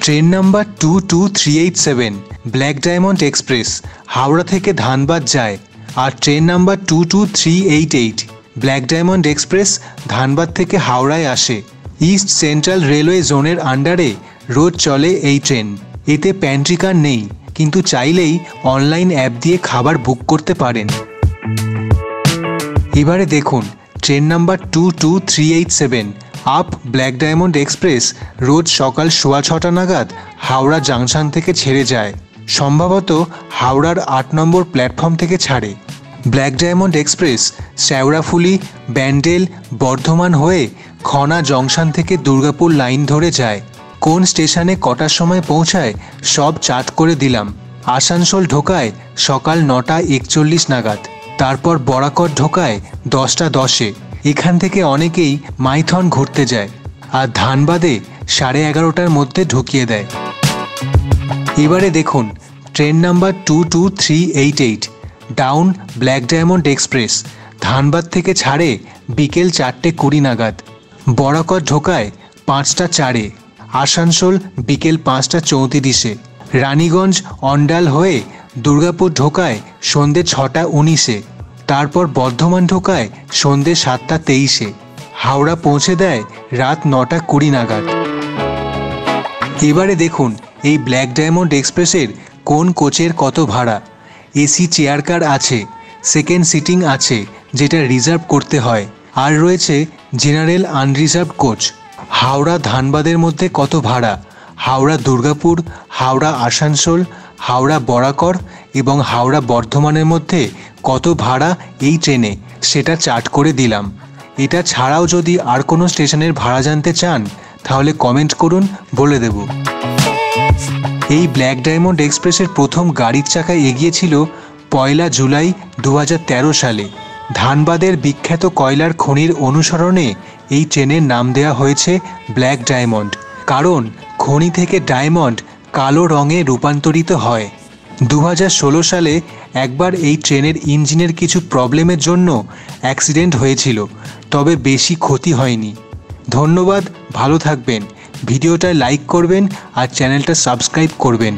Train number 22387 black diamond express Howrah থেকে ধানবাদ যায়। আর train number 22388 black diamond express Dhanbad থেকে হাওড়ায় আসে। ইস্ট সেন্ট্রাল রেলওয়ে জোনের আন্ডারে রোজ চলে এই ট্রেন। এতে প্যান্ট্রি কার নেই, কিন্তু চাইলেই অনলাইন অ্যাপ দিয়ে খাবার বুক করতে পারেন। এবারে দেখুন train number 22387 up black diamond express রোজ সকাল 6:15 নাগাদ হাওড়া জাংশন থেকে ছেড়ে যায়। সম্ভবত হাওড়ার 8 নম্বর প্ল্যাটফর্ম থেকে ছাড়ে। Black diamond express Sheoraphuli, Bandel, Bardhaman হয়ে খনা জংশন থেকে দুর্গাপুর লাইন ধরে যায়। কোন স্টেশনে কটার সময় পৌঁছায় সব চার্ট করে দিলাম। আসানসোল ঢোকায় সকাল 9:41 নাগাদ, তারপর বরাকর ঢোকায় 10:10-এ। এখান থেকে অনেকেই মাইথন ঘুরতে যায়, আর ধানবাদে 11:30টার মধ্যে ঢুকিয়ে দেয়। এবারে দেখুন train number 22388 down black diamond express Dhanbad থেকে ছাড়ে বিকেল 4:20 নাগাদ। বরাকর ঢোকায় 5:04-এ। আসানসোল বিকেল 5:34-এ। রানীগঞ্জ অন্ডাল হয়ে দুর্গাপুর ঢোকায় সন্ধ্যে 6:19-এ। তারপর বর্ধমান ঢোকায় সন্ধ্যে 7:23-এ। হাওড়া পৌঁছে দেয় রাত 9:20 নাগাদ। এবারে দেখুন এই ব্ল্যাক ডায়মন্ড এক্সপ্রেসের কোন কোচের কত ভাড়া। এসি চেয়ার কার আছে, সেকেন্ড সিটিং আছে যেটা রিজার্ভ করতে হয়, আর রয়েছে জেনারেল আনরিজার্ভ কোচ। হাওড়া ধানবাদের মধ্যে কত ভাড়া, হাওড়া দুর্গাপুর, হাওড়া আসানসোল, হাওড়া বরাকর এবং হাওড়া বর্ধমানের মধ্যে কত ভাড়া এই ট্রেনে সেটা চার্ট করে দিলাম। এটা ছাড়াও যদি আর কোনো স্টেশনের ভাড়া জানতে চান তাহলে কমেন্ট করুন, বলে দেব। এই ব্ল্যাক ডায়মন্ড এক্সপ্রেসের প্রথম গাড়ির চাকা এগিয়েছিল 1 জুলাই 2013 সালে। ধানবাদের বিখ্যাত কয়লার খনির অনুসরণে এই ট্রেনের নাম দেওয়া হয়েছে ব্ল্যাক ডায়মন্ড, কারণ খনি থেকে ডায়মন্ড কালো রঙে রূপান্তরিত হয়। 2016 সালে একবার এই ট্রেনের ইঞ্জিনের কিছু প্রবলেমের জন্য অ্যাক্সিডেন্ট হয়েছিল, তবে বেশি ক্ষতি হয়নি। ধন্যবাদ, ভালো থাকবেন। ভিডিওটা লাইক করবেন আর চ্যানেলটা সাবস্ক্রাইব করবেন।